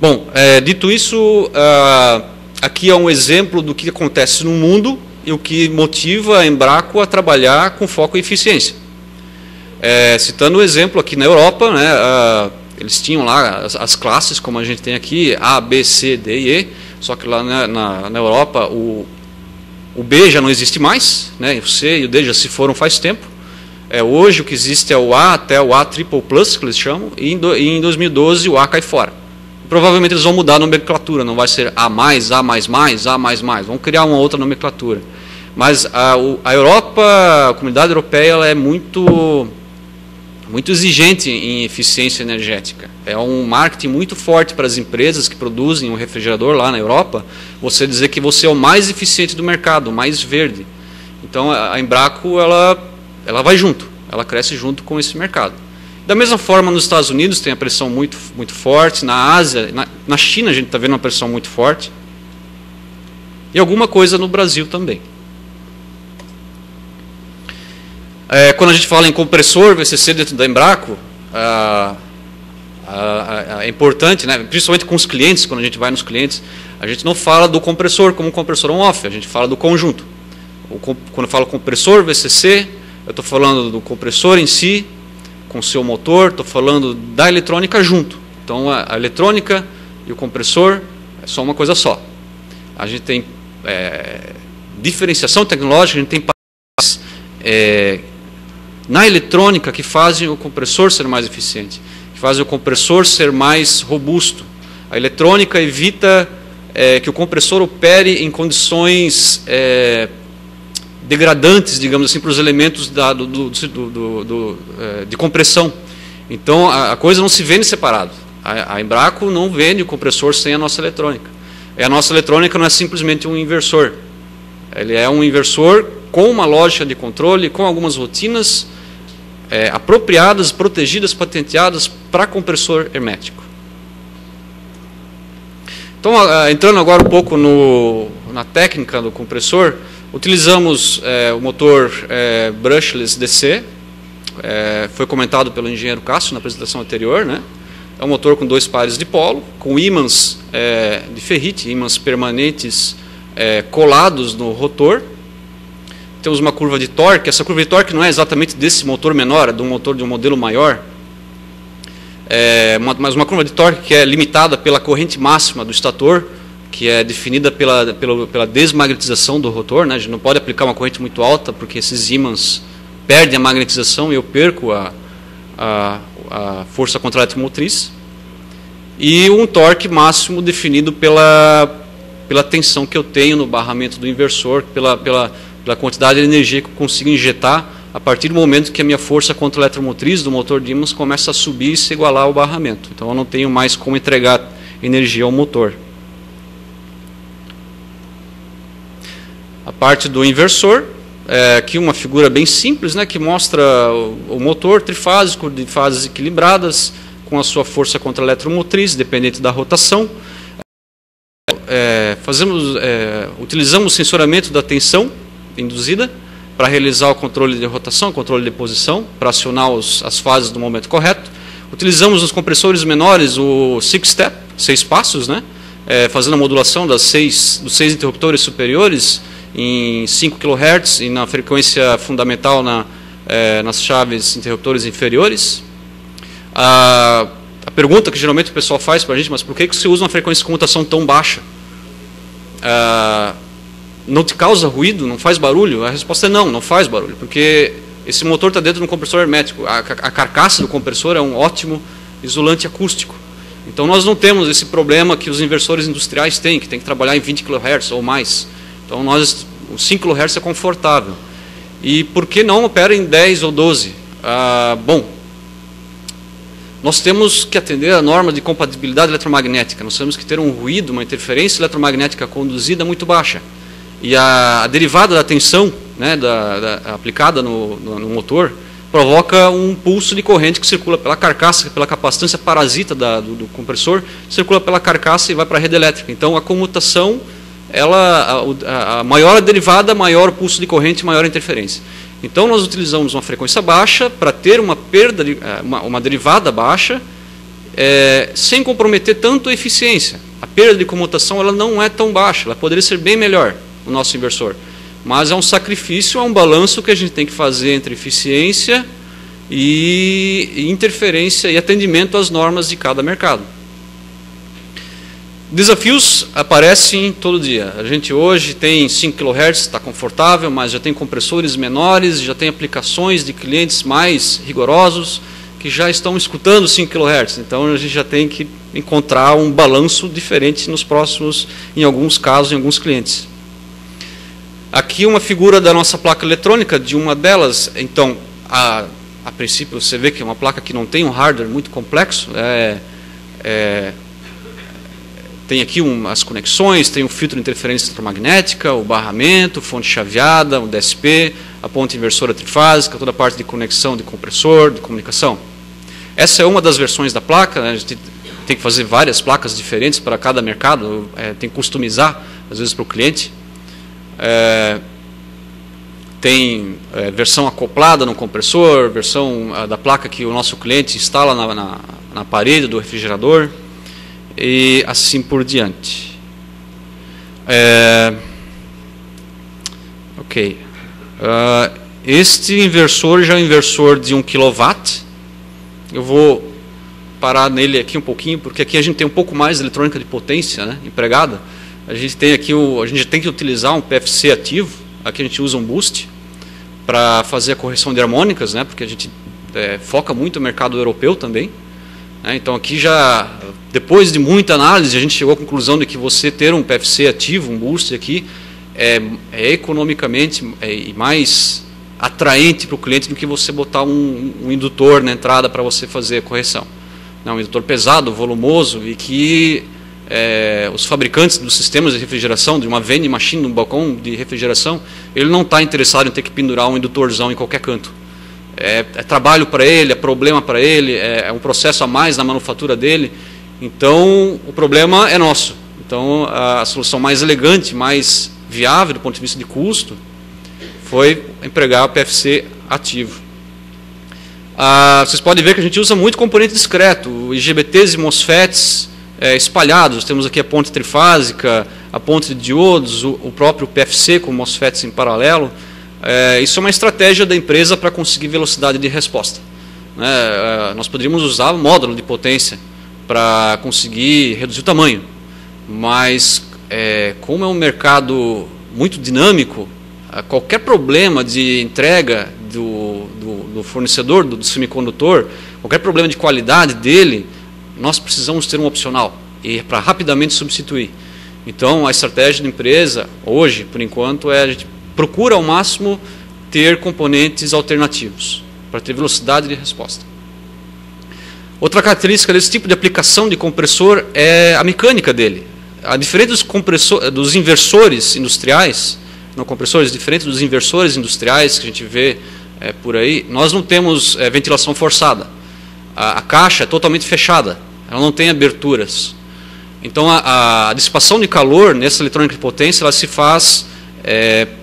Bom, dito isso, aqui é um exemplo do que acontece no mundo e o que motiva a Embraco a trabalhar com foco em eficiência. Citando o exemplo aqui na Europa, né, eles tinham lá as classes, como a gente tem aqui, A, B, C, D e E, só que lá na Europa o B já não existe mais, né, o C e o D já se foram faz tempo. Hoje o que existe é o A até o A triple plus, que eles chamam, e em 2012 o A cai fora. Provavelmente eles vão mudar a nomenclatura, não vai ser A+, A++, A++, vão criar uma outra nomenclatura. Mas a Europa, a comunidade europeia, ela é muito exigente em eficiência energética. É um marketing muito forte para as empresas que produzem um refrigerador lá na Europa, você dizer que você é o mais eficiente do mercado, o mais verde. Então a Embraco, ela vai junto, ela cresce junto com esse mercado. Da mesma forma, nos Estados Unidos tem a pressão muito forte, na Ásia, na China a gente está vendo uma pressão muito forte, e alguma coisa no Brasil também. Quando a gente fala em compressor VCC dentro da Embraco, é importante, né, principalmente com os clientes, quando a gente vai nos clientes, a gente não fala do compressor como um compressor on-off, a gente fala do conjunto. Quando eu falo compressor VCC, eu estou falando do compressor em si, com o seu motor, estou falando da eletrônica junto. Então a eletrônica e o compressor é só uma coisa só. A gente tem diferenciação tecnológica, a gente tem na eletrônica que fazem o compressor ser mais eficiente, que fazem o compressor ser mais robusto. A eletrônica evita que o compressor opere em condições degradantes, digamos assim, para os elementos de compressão. Então a coisa não se vende separado. A Embraco não vende o compressor sem a nossa eletrônica. E a nossa eletrônica não é simplesmente um inversor. Ele é um inversor com uma lógica de controle, com algumas rotinas apropriadas, protegidas, patenteadas para compressor hermético. Então, entrando agora um pouco na técnica do compressor, utilizamos o motor brushless DC, foi comentado pelo engenheiro Cássio na apresentação anterior, né? É um motor com 2 pares de polo, com ímãs de ferrite, ímãs permanentes colados no rotor. Temos uma curva de torque, essa curva de torque não é exatamente desse motor menor, é de um motor de um modelo maior, mas uma curva de torque que é limitada pela corrente máxima do estator, que é definida pela desmagnetização do rotor, né? A gente não pode aplicar uma corrente muito alta, porque esses ímãs perdem a magnetização e eu perco a força contra a eletromotriz. E um torque máximo definido pela tensão que eu tenho no barramento do inversor, pela quantidade de energia que eu consigo injetar a partir do momento que a minha força contra a eletromotriz do motor de ímãs começa a subir e se igualar ao barramento. Então eu não tenho mais como entregar energia ao motor. A parte do inversor, aqui uma figura bem simples, né, que mostra o motor trifásico de fases equilibradas, com a sua força contra a eletromotriz, dependente da rotação. Utilizamos o sensoramento da tensão induzida para realizar o controle de rotação, controle de posição, para acionar as fases do momento correto. Utilizamos nos compressores menores o 6-step, 6 passos, né, fazendo a modulação dos 6 interruptores superiores em 5 kHz e na frequência fundamental nas chaves interruptores inferiores. A pergunta que geralmente o pessoal faz para a gente, mas por que você usa uma frequência de comutação tão baixa? Não te causa ruído? Não faz barulho? A resposta é não faz barulho, porque esse motor está dentro de um compressor hermético. A carcaça do compressor é um ótimo isolante acústico. Então nós não temos esse problema que os inversores industriais têm, que tem que trabalhar em 20 kHz ou mais. Então o 5 kHz é confortável. E por que não opera em 10 ou 12? Nós temos que atender a norma de compatibilidade eletromagnética. Nós temos que ter um ruído, uma interferência eletromagnética conduzida muito baixa. E a derivada da tensão, né, aplicada no motor, provoca um pulso de corrente que circula pela carcaça, pela capacitância parasita do compressor, circula pela carcaça e vai para a rede elétrica. Então a comutação, a maior a derivada, maior o pulso de corrente, maior a interferência. Então nós utilizamos uma frequência baixa para ter uma perda, uma derivada baixa, sem comprometer tanto a eficiência. A perda de comutação ela não é tão baixa, ela poderia ser bem melhor, o nosso inversor. Mas é um sacrifício, é um balanço que a gente tem que fazer entre eficiência e interferência e atendimento às normas de cada mercado. Desafios aparecem todo dia. A gente hoje tem 5 kHz, está confortável, mas já tem compressores menores, já tem aplicações de clientes mais rigorosos que já estão escutando 5 kHz. Então a gente já tem que encontrar um balanço diferente nos próximos, em alguns casos, em alguns clientes. Aqui uma figura da nossa placa eletrônica, de uma delas. Então, a princípio você vê que é uma placa que não tem um hardware muito complexo, tem aqui as conexões, tem o filtro de interferência eletromagnética, o barramento, fonte chaveada, o DSP, a ponte inversora trifásica, toda a parte de conexão de compressor, de comunicação. Essa é uma das versões da placa, né? A gente tem que fazer várias placas diferentes para cada mercado, tem que customizar, às vezes, para o cliente. Tem versão acoplada no compressor, versão da placa que o nosso cliente instala na parede do refrigerador, e assim por diante. Ok. Este inversor já é um inversor de 1 kW. Eu vou parar nele aqui um pouquinho, porque aqui a gente tem um pouco mais de eletrônica de potência, né, empregada. A gente tem aqui a gente tem que utilizar um PFC ativo. Aqui a gente usa um boost para fazer a correção de harmônicas, né, porque a gente foca muito no mercado europeu também. Então aqui já, depois de muita análise, a gente chegou à conclusão de que você ter um PFC ativo, um boost aqui, é economicamente e mais atraente para o cliente do que você botar um indutor na entrada para você fazer a correção. Um indutor pesado, volumoso, e que os fabricantes dos sistemas de refrigeração, de uma vending machine, um balcão de refrigeração, ele não está interessado em ter que pendurar um indutorzão em qualquer canto. É trabalho para ele, é problema para ele, é um processo a mais na manufatura dele. Então, o problema é nosso. Então, a solução mais elegante, mais viável do ponto de vista de custo, foi empregar o PFC ativo. Vocês podem ver que a gente usa muito componente discreto, IGBTs e MOSFETs espalhados. Temos aqui a ponte trifásica, a ponte de diodos, o próprio PFC com MOSFETs em paralelo. Isso é uma estratégia da empresa para conseguir velocidade de resposta. Nós poderíamos usar o módulo de potência para conseguir reduzir o tamanho, mas como é um mercado muito dinâmico, qualquer problema de entrega do fornecedor, do semicondutor, qualquer problema de qualidade dele, nós precisamos ter um opcional e para rapidamente substituir. Então a estratégia da empresa hoje, por enquanto, a gente procura ao máximo ter componentes alternativos para ter velocidade de resposta. Outra característica desse tipo de aplicação de compressor é a mecânica dele. A diferente dos inversores industriais, não compressores, diferente dos inversores industriais que a gente vê por aí, nós não temos ventilação forçada. A caixa é totalmente fechada, ela não tem aberturas. Então a dissipação de calor nessa eletrônica de potência ela se faz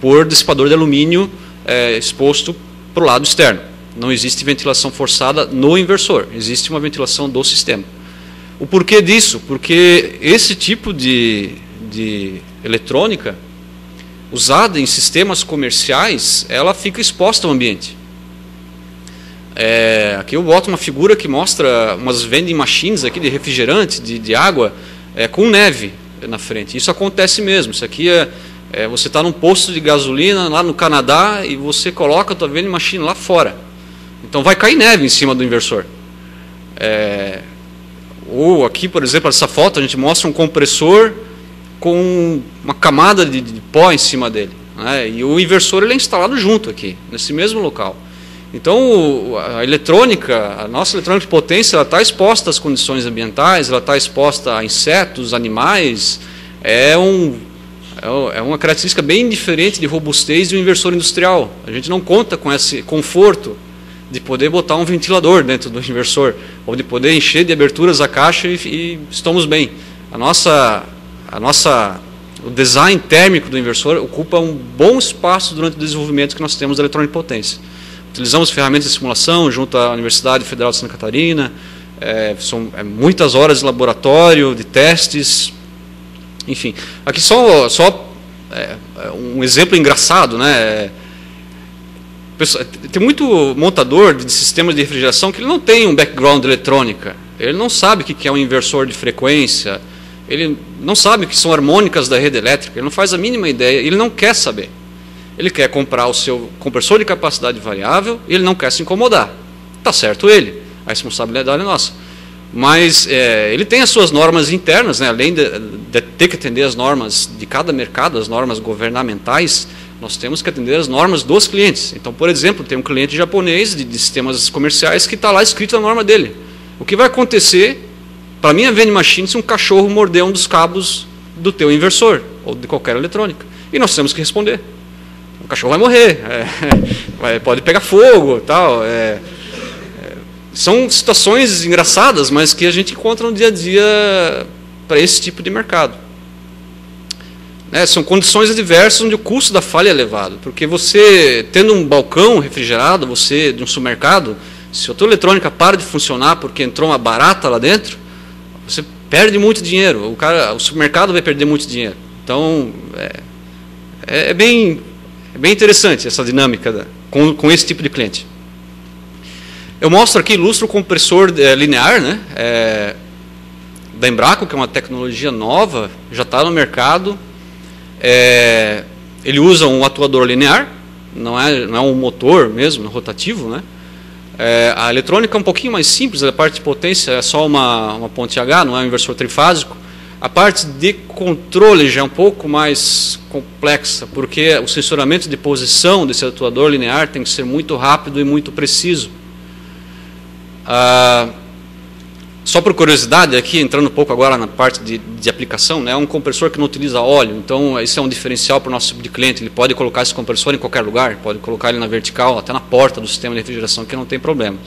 por dissipador de alumínio exposto para o lado externo. Não existe ventilação forçada no inversor, existe uma ventilação do sistema. O porquê disso? Porque esse tipo de eletrônica, usada em sistemas comerciais, ela fica exposta ao ambiente. Aqui eu boto uma figura que mostra umas vending machines aqui de refrigerante, de água, com neve na frente. Isso acontece mesmo. Isso aqui você está num posto de gasolina lá no Canadá e você coloca a tua vending machine lá fora. Então vai cair neve em cima do inversor. Ou aqui, por exemplo, essa foto a gente mostra um compressor com uma camada de pó em cima dele, né? E o inversor ele é instalado junto aqui, nesse mesmo local. Então a eletrônica, a nossa eletrônica de potência, ela está exposta às condições ambientais, ela está exposta a insetos, animais. É uma característica bem diferente de robustez de um inversor industrial. A gente não conta com esse conforto de poder botar um ventilador dentro do inversor, ou de poder encher de aberturas a caixa e estamos bem. O design térmico do inversor ocupa um bom espaço durante o desenvolvimento que nós temos da eletrônica de potência. Utilizamos ferramentas de simulação junto à Universidade Federal de Santa Catarina, São muitas horas de laboratório, de testes, enfim. Aqui só um exemplo engraçado, né? Tem muito montador de sistemas de refrigeração que ele não tem um background de eletrônica. Ele não sabe o que é um inversor de frequência, ele não sabe o que são harmônicas da rede elétrica, ele não faz a mínima ideia, ele não quer saber. Ele quer comprar o seu compressor de capacidade variável e ele não quer se incomodar. Está certo ele, a responsabilidade é nossa. Mas ele tem as suas normas internas, né? Além de ter que atender as normas de cada mercado, as normas governamentais, nós temos que atender as normas dos clientes. Então, por exemplo, tem um cliente japonês de sistemas comerciais que está lá escrito a norma dele. O que vai acontecer para minha vending machine se um cachorro morder um dos cabos do teu inversor ou de qualquer eletrônica? E nós temos que responder. O cachorro vai morrer, pode pegar fogo, tal. São situações engraçadas, mas que a gente encontra no dia a dia para esse tipo de mercado. São condições adversas onde o custo da falha é elevado, porque você, tendo um balcão refrigerado, você de um supermercado, se a tua eletrônica para de funcionar porque entrou uma barata lá dentro, você perde muito dinheiro, o supermercado vai perder muito dinheiro. Então, é bem interessante essa dinâmica com esse tipo de cliente. Eu mostro aqui, ilustro o compressor linear, né, da Embraco, que é uma tecnologia nova, já está no mercado. Ele usa um atuador linear, não é um motor mesmo, rotativo, né? A eletrônica é um pouquinho mais simples, a parte de potência é só uma ponte H, não é um inversor trifásico. A parte de controle já é um pouco mais complexa, porque o sensoramento de posição desse atuador linear tem que ser muito rápido e muito preciso. Só por curiosidade, aqui entrando um pouco agora na parte de aplicação, né, é um compressor que não utiliza óleo, então isso é um diferencial para o nosso tipo de cliente. Ele pode colocar esse compressor em qualquer lugar, pode colocar ele na vertical, até na porta do sistema de refrigeração, que não tem problemas.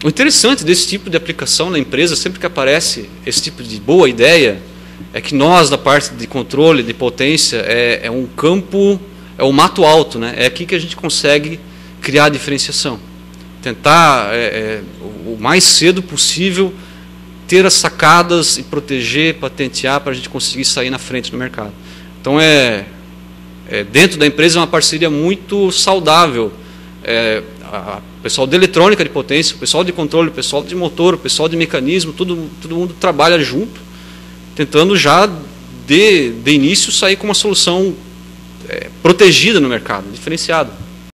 O interessante desse tipo de aplicação na empresa, sempre que aparece esse tipo de boa ideia, é que nós, da parte de controle, de potência, é um campo, é um mato alto, né? É aqui que a gente consegue criar a diferenciação. Tentar, o mais cedo possível, ter as sacadas e proteger, patentear, para a gente conseguir sair na frente do mercado. Então, dentro da empresa é uma parceria muito saudável. O pessoal de eletrônica de potência, o pessoal de controle, o pessoal de motor, o pessoal de mecanismo, todo mundo trabalha junto, tentando já, de início, sair com uma solução protegida no mercado, diferenciada.